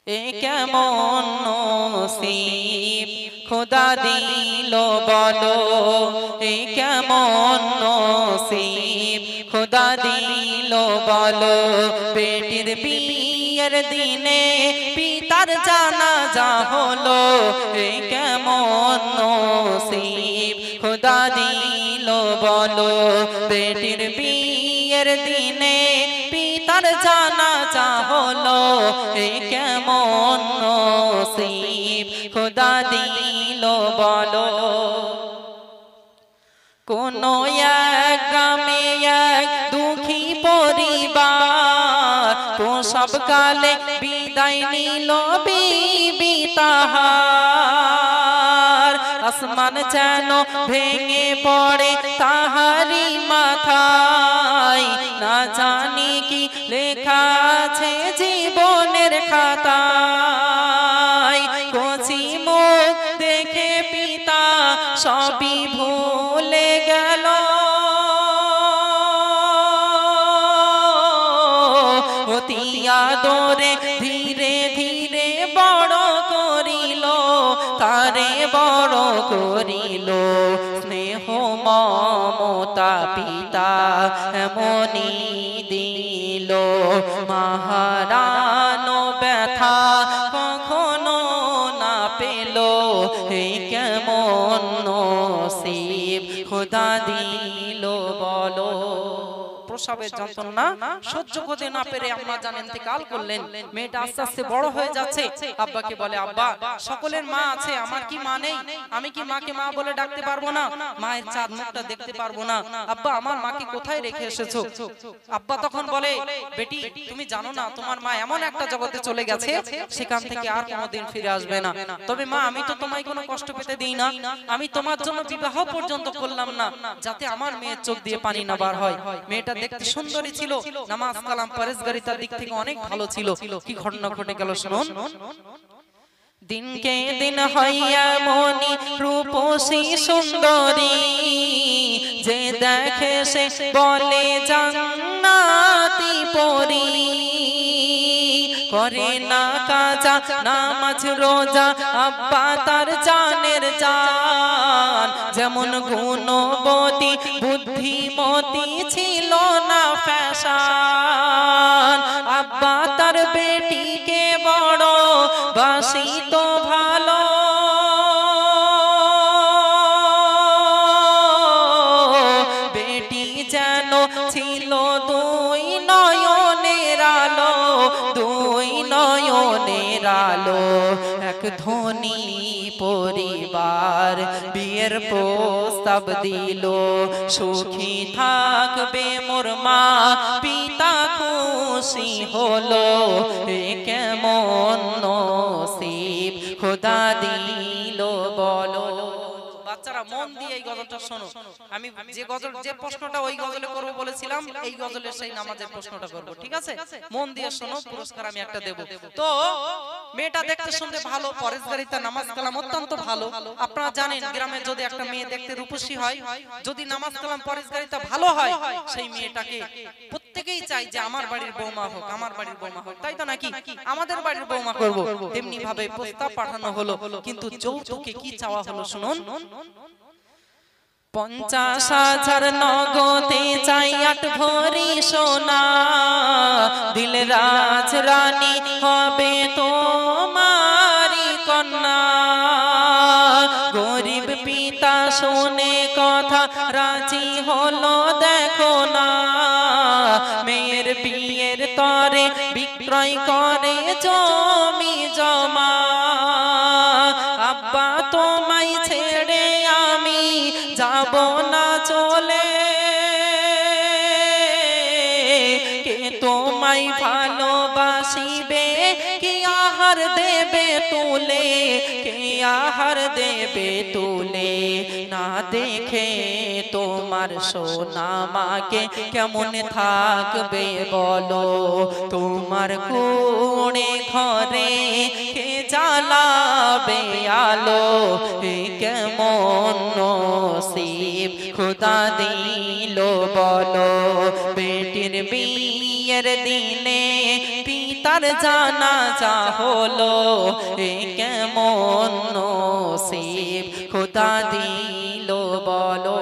এ কেমন নসিব খোদা দিল বলো, এ কেমন নসিব খোদা দিল বলো। বেটির বিয়ের দিনে পিতার জানাজা হলো, এ কেমন নসিব খোদা দিল বলো। বেটির বিয়ের দিনে পিতার জানাজা হলো, এ কেমন নসিব খোদা দিল বলো। কোন এক গ্রামে এক দুঃখী পরিবার প্রসব কালে বিদায় নিল বিবি তাহার। আসমান যেন ভেঙে পড়ে তাহারি মাথায়, না জানি কি লেখা আছে জীবনের খাতায়। কচি মুখ দেখে পিতা সবই ভুলে গেল, অতি আদরে ধীরে ধীরে বড় করিল, তারে বড় করিল। স্নেহ মমতা পিতা এমনি দিল, মাহারানো ব্যথা কখনো না পেল। হে কেমন নসিব খোদা দিল বলো। প্রসবের যন্ত্রণা সহ্য করতে না পেরে আম্মা জান ইন্তেকাল করলেন। মেয়েটা আস্তে আস্তে বড় হয়ে যাচ্ছে। আব্বাকে বলে, আব্বা সকলের মা আছে, আমার কি মা নেই? আমি কি মাকে মা বলে ডাকতে পারবো না? মায়ের চাঁদ মুখটা দেখতে পারবো না? আব্বা আমার মাকে কোথায় রেখে এসেছো? আব্বা তখন বলে, বেটি তুমি জানো না তোমার মা এমন একটা জগতে চলে গেছে, সেখান থেকে আর কোনোদিন ফিরে আসবে না। তবে মা আমি তো তোমায় কোনো কষ্ট পেতে দিই না, আমি তোমার জন্য বিবাহ পর্যন্ত করলাম না যাতে আমার মেয়ের চোখ দিয়ে পানি না বার হয়। মেয়েটা দেখতে সুন্দরী ছিল, নামাজ কালাম পরেশগারিতার দিক থেকে অনেক ভালো ছিল। কি ঘটনা ঘটে গেল শুনুন। দিনকে দিন হইয়া মনি রূপসী সুন্দরী, যে দেখে সে বলে জান্নাতি পরী। করে না কাজা নামাজ রোজা আব্বা তার জানের জান, যেমন গুণবতী বুদ্ধিমতী ছিল না ফ্যাশন। আব্বা তার বেটিকে বড় বাসিত ভালো, বেটি যেন ছিল দুই নয়নের আলো, দুই নয়নের আলো। এক ধনী পরিবার বিয়ের প্রস্তাব দিল, সুখী থাকবে মোর মা পিতা খুশি হলো। এ কেমন নসিব খোদা দিল বলো। বাচ্চারা মন দিয়ে এই গজলটা শোনো। আমি যে গজল যে প্রশ্নটা ওই গজলে করব বলেছিলাম, এই গজলের সেই নামাজের প্রশ্নটা করব, ঠিক আছে? মন দিয়ে শোনো, পুরস্কার আমি একটা দেব। তো মেয়েটা দেখতে শুনতে ভালো, পরেশগারিতা নামাজ কালাম অত্যন্ত ভালো। আপনারা জানেন গ্রামে যদি একটা মেয়ে দেখতে রূপসী হয়, যদি নামাজ কালাম পরেশগারিতা ভালো হয়, সেই মেয়েটাকে প্রত্যেকেই চাই যে আমার বাড়ির বৌমা হোক, আমার বাড়ির বৌমা হোক, তাই তো নাকি? আমাদের বাড়ির বৌমা করব। তেমনি ভাবে প্রস্তাব পাঠানো হলো, কিন্তু যৌতুকে কি চাওয়া হলো শুনুন। 50,000 নগদে চাই 8 ভরি সোনা, দিল রাজ রানী হবে তোমারি কন্যা। গরিব পিতা শুনে কথা রাজি হলো দেখো না, মেয়ের বিয়ের তরে বিক্রয় করে জমি জমা। আব্বা তোমায় ছেড়ে আমি যাব না চলে, কে তোমায় ভালোবাসিবে, কে আহার দেবে তুলে, কে আহার দেবে তুলে। না দেখে তোমার সোনা মাকে কেমন থাকবে বলো, তোমার কোণে ঘরে কে জ্বালাবে আলো। এ কেমন নসিব খোদা দিল বলো, বেটির বিয়ের দিনে পিতা তার জানাজা হলো, এ কেমন নসিব খোদা দিল বলো।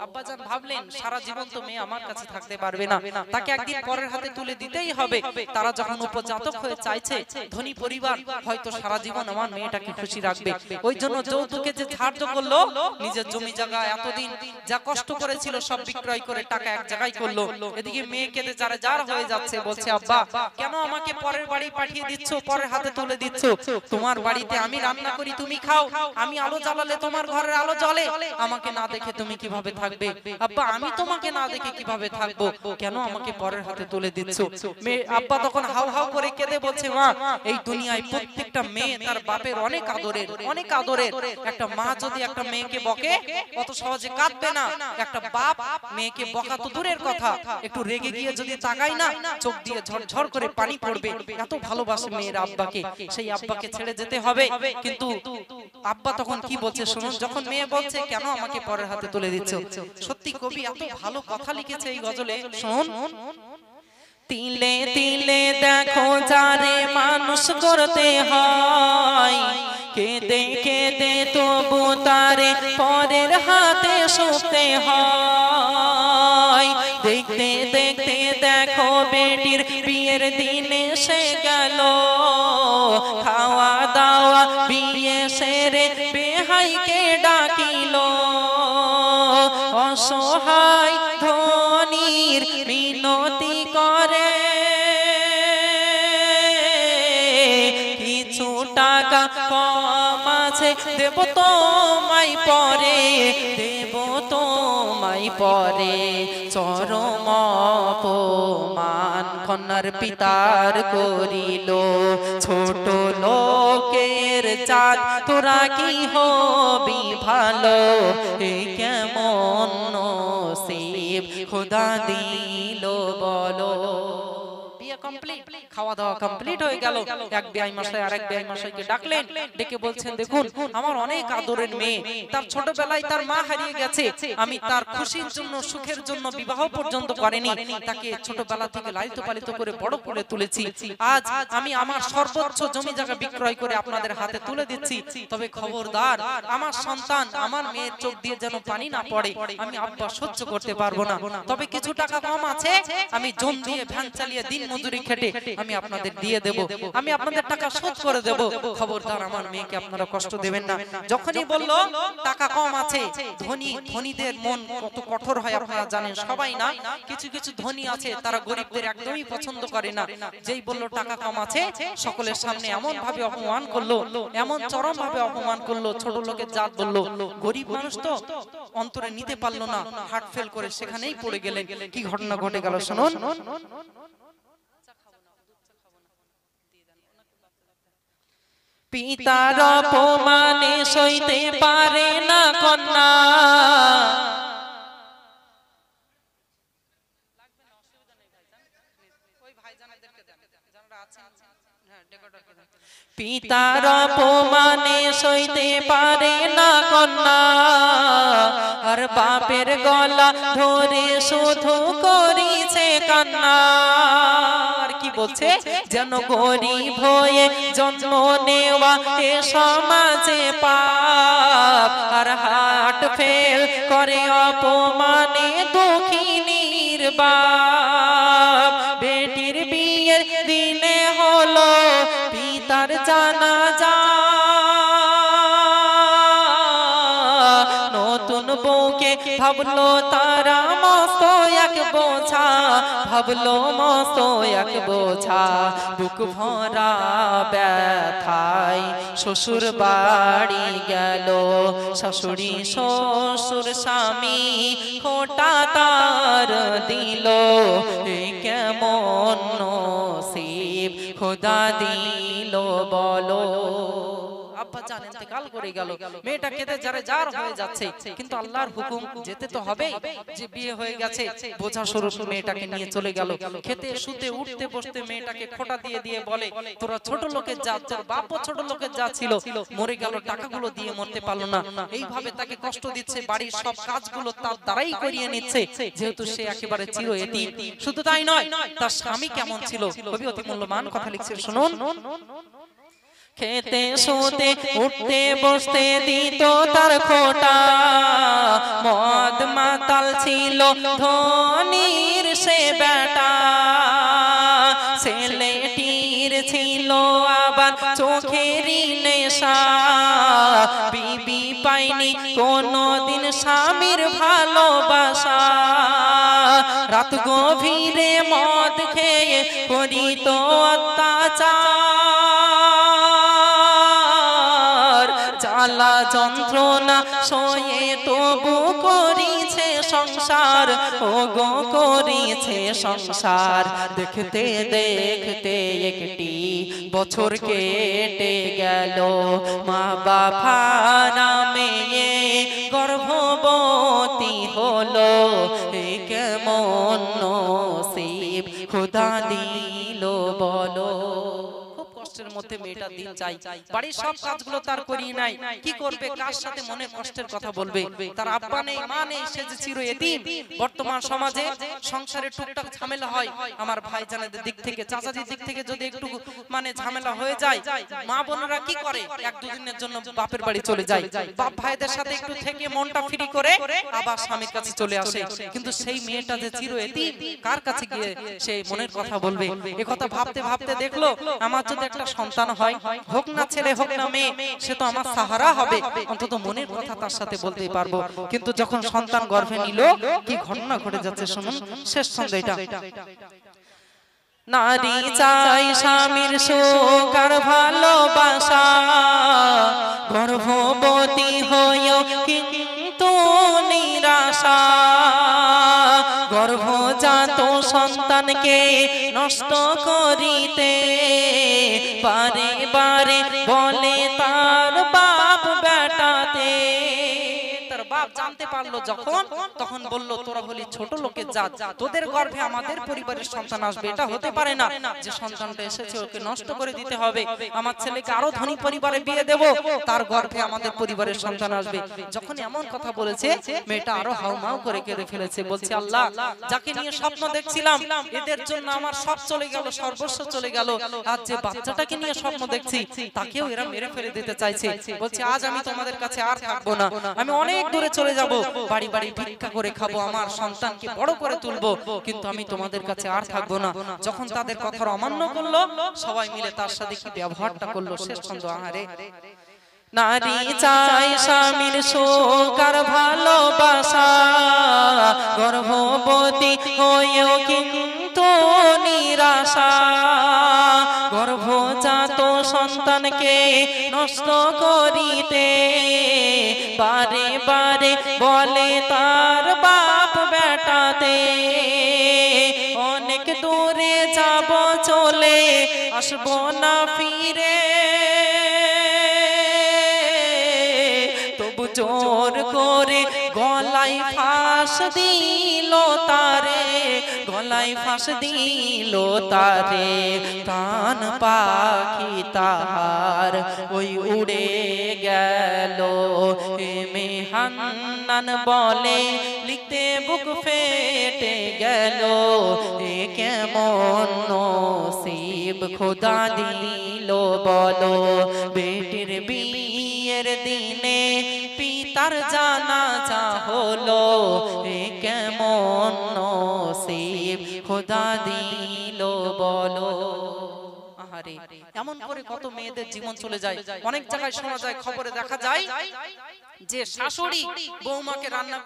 আব্বাজান ভাবলেন সারা জীবন তো মেয়ে আমার কাছে থাকতে পারবে না, তাকে একদিন পরের হাতে তুলে দিতেই হবে। তারা যখন উপজাতক হয়ে চাইছে, ধনী পরিবার, হয়তো সারা জীবন আমার মেয়েটাকে খুশি রাখবে। ওই জন্য যৌতুকে যে ধার্য করলো, নিজের জমি জায়গা এতদিন যা কষ্ট করেছিল সব বিক্রয় করে টাকা এক জায়গায় করলো। এদিকে মেয়ে কেঁদে যারা যার হয়ে যাচ্ছে, বলছে আব্বা কেন আমাকে পরের বাড়ি পাঠিয়ে দিচ্ছ, পরের হাতে তুলে দিচ্ছ? তোমার বাড়িতে আমি রান্না করি, তুমি খাও, আমি আলো জ্বালালে তোমার ঘরের আলো জ্বলে, আমাকে না দেখে তুমি কিভাবে থাকবে? আব্বা আমি তোমাকে না দেখে কিভাবে থাকবো, কেন আমাকে পরের হাতে তুলে দিচ্ছ? আব্বা তখন হাউ হাউ করে কেঁদে বলছে, মা এই দুনিয়ায় প্রত্যেকটা মেয়ে তার বাপের অনেক আদরের, অনেক আদরের। একটা মা যদি একটা মেয়েকে বকে অত সহজে কাঁদবে না। একটা বাপ মেয়েকে বকা তো দূরের কথা, একটু রেগে গিয়ে যদি তাকায় না, চোখ দিয়ে ঝরঝর করে পানি পড়বে। এত ভালোবাসে মেয়ের আব্বাকে, সেই আব্বাকে ছেড়ে যেতে হবে। কিন্তু আব্বা তখন কি বলছে শুনুন, যখন মেয়ে বলছে কেন আমাকে পরের হাতে তুলে দিচ্ছ, সত্যি কবি এত ভালো কথা লিখেছে এই গজলে। শুনুন, তিলে তিলে দেখো যারে মানুষ করতে হয়, কেঁদে কেঁদে তবু তারে পরের হাতে শুতে হয়। দেখতে দেখতে দেখো বেটির বিয়ের দিন এসে গেল, খাওয়া দাওয়া বিয়ে সেরে বেহাইকে ডাকিল, অসহায় ধনীর মিনতি করে কিছু টাকা কম আছে দেব তোমায় পরে, দেব তোমায় পরে। চরম অপমান কন্যার পিতার করিল, ছোট লোকের জাত তোরা কি হবি ভালো, এ কেমন নসিব খোদা দিল বলো। কমপ্লিট, খাওয়া দাওয়া কমপ্লিট হয়ে গেল। এক বেয়াই মশাই আরেক বেয়াই মশাইকে ডাকলেন, ডেকে বলছেন দেখুন আমার অনেক আদরের মেয়ে, তার ছোটবেলায় তার মা হারিয়ে গেছে, আমি তার খুশির জন্য সুখের জন্য বিবাহ পর্যন্ত করেনি, তাকে ছোটবেলা থেকে লালিত পালিত করে বড় করে তুলেছি। আজ আমি আমার সর্বোচ্চ জমি জায়গা বিক্রয় করে আপনাদের হাতে তুলে দিচ্ছি। তবে খবরদার আমার সন্তান আমার মেয়ের চোখ দিয়ে যেন পানি না পড়ে, আমি আব্বা সহ্য করতে পারবো না। তবে কিছু টাকা কম আছে, আমি জম দিয়ে ভ্যান চালিয়ে দিন মজুরি খেটে আমি আপনাদের দিয়ে দেব, আমি আপনাদের টাকা শোধ করে দেব। খবরদার আমার মেয়েকে আপনারা কষ্ট দেবেন না। যখনই বললো টাকা কম আছে, ধনীদের মন কত কঠোর হয় আপনারা জানেন সবাই না। কিছু কিছু ধনী আছে তারা গরিবদের একদমই পছন্দ করে না। যেই বললো টাকা কম আছে, সকলের সামনে এমন ভাবে অপমান করলো, এমন চরম ভাবে অপমান করলো, ছোট লোকের জাত বললো। গরিব মানুষ তো অন্তরে নিতে পারলো না, হার্ট ফেল করে সেখানেই পড়ে গেলেন। কি ঘটনা ঘটে গেল শুনুন। পিতার অপমানে সইতে পারে না কন্যা, পিতার অপমানে সইতে পারে না কন্যা, আর বাপের গলা ধরে শুধু করিছে কান্না। কি বলছে, যেন গরিব হয়ে জন্ম নেওয়া এ সমাজে পাপ, আর হার্ট ফেল করে অপমানে দুঃখিনীর বাপ। বেটির বিয়ের দিনে হলো পিতার জানাজা, নতুন বউকে ভাবলো তারা মস্ত এক বোঝা, ভাবলো মস্ত এক বোঝা। বুক ভরা ব্যথায় শ্বশুর বাড়ি গেল, শাশুড়ি শ্বশুর স্বামী খোটা তার দিল, এ কেমন নসিব খোদা দিল বলো। আব্বা জান ইন্তেকাল করে গেল, মেয়েটা কেঁদে যারে জার হয়ে যাচ্ছে, কিন্তু আল্লাহর হুকুম যেতে তো হবে, যে বিয়ে হয়ে গেছে বোঝা স্বরূপ মেয়েটাকে নিয়ে চলে গেল। খেতে শুতে উঠতে বসতে মেয়েটাকে খোঁটা দিয়ে দিয়ে বলে, তোরা ছোট লোকের জাত, তোর বাপও ছোট লোকের জাত ছিল, মরে গেল, টাকাগুলো দিয়ে মরতে পারলো না। এইভাবে তাকে কষ্ট দিচ্ছে, বাড়ির সব কাজগুলো তার দ্বারাই করিয়ে নিচ্ছে, যেহেতু সে একেবারে চির এতিম। শুধু তাই নয়, তার স্বামী কেমন ছিল, কবি অতি মূল্যবান কথা লিখছে, শুনুন। খেতে শুতে উঠতে বসতে দিত তার খোটা, মদ মাতাল ছিল ধনির সে বেটা, ছেলেটির ছিল আবার চোখেরই নেশা, বিবি পাইনি কোনদিন স্বামীর ভালোবাসা, রাত গভীরে মদ খেয়ে করিত অত্যাচার, জ্বালা যন্ত্রণা সয়ে তবু করিছে সংসার, ও গো করিছে সংসার। দেখতে দেখতে একটি বছর কেটে গেল, মা বাবা মেয়ে গর্ভবতী হলো, এ কেমন নসিব খোদা দিল বলো। কষ্টের মধ্যে মেয়েটা দিন যায়, বাড়ির সব কাজগুলো তার করিয়ে নাই, কি করবে, কার সাথে মনে কষ্টের কথা বলবে, তার আব্বা নেই, মা নেই, সে যে চির এতিম। বর্তমান সমাজে সংসারে টুকটাক ঝামেলা হয়, আমার ভাইজানেদের দিক থেকে, চাচাজির দিক থেকে যদি একটু মানে ঝামেলা হয়ে যায়, মা বোনেরা কি করে, এক দুদিনের জন্য বাপের বাড়ি চলে যায়, বাপ ভাইদের সাথে একটু থেকে মনটা ফ্রি করে আবার স্বামীর কাছে চলে আসে। কিন্তু সেই মেয়েটা যে চির এতিম, কার কাছে গিয়ে সেই মনের কথা বলবে? এ কথা ভাবতে ভাবতে দেখলো, আমার যদি একটা সন্তান হয়, হোক না ছেলে হোক না মেয়ে, সে তো আমার সাহারা হবে, অন্তত মনের কথা তার সাথে বলতেই পারবো। কিন্তু যখন সন্তান গর্ভে নিল, কি ঘটনা ঘটে যাচ্ছে শুনুন, শেষ ছন্দ এটা। নারী চাই স্বামীর সুখ আর ভালোবাসা, গর্ভবতী হয়েও কিন্তু নিরাশা, গর্ভজাত সন্তানকে নষ্ট করিতে বারে বারে বলে তার বাপ বেটাতে। তার বাপ জানতে পারলো যখন, তখন বলল, তোরা হলি ছোট লোকের জাত, তোদের গর্ভে আমাদের পরিবারের সন্তান আসবে, এটা হতে পারে না যে সন্তানটা এসেছে ওকে নষ্ট করে দিতে হবে, আমার ছেলেকে আরো ধনী পরিবারে বিয়ে দেব, তার গর্ভে আমাদের পরিবারের সন্তান আসবে। যখন এমন কথা বলেছে, মেয়েটা আরো হাউমাউ করে কেঁদে ফেলেছে, বলছে, আল্লাহ, যাকে নিয়ে স্বপ্ন দেখছিলাম, এদের জন্য আমার সব চলে গেল, সর্বস্ব চলে গেল, আজ যে বাচ্চাটাকে নিয়ে স্বপ্ন দেখছি তাকেও এরা মেরে ফেলে দিতে চাইছে। বলছে, আজ আমি তোমাদের কাছে আর থাকবো না, আমি অনেক দূরে চলে যাব, বাড়ি বাড়ি ভিক্ষা করে খাবো, আমার সন্তানকে বড় করে তুলবো, কিন্তু আমি তোমাদের কাছে আর থাকবো না। যখন তাদের কথার অমান্য করলো, সবাই মিলে তার সাথে কি ব্যবহারটা করলো, শেষ ছন্দ। আহারে, নারী চাই স্বামীর সুখ আর ভালোবাসা, গর্ভবতী হয়েও কিন্তু নিরাশা, গর্ভজাত সন্তানকে নষ্ট করিতে বারে বারে বলে তার বাপ বেটাতে। অনেক দূরে যাব চলে আসবো না ফিরে, তবু জোর করে গলায় ফাঁস দিল তারে, গলায় ফাঁস দিল তারে, প্রাণ পাখি তাহার ওই উড়ে গেল। এমে হান্নান বলে লিখতে বুক ফেটে গেল, এ কেমন নসিব খোদা দিল বলো। বেটির বিয়ের দিনে পিতার জানাজা হলো, এ কেমন নসিব খোদা দিল বলো। আহারে, এমন করে কত মেয়েদের জীবন চলে যায়। অনেক জায়গায় শোনা যায়, খবরে দেখা যায় যে শাশুড়ি বৌমাকে রান্না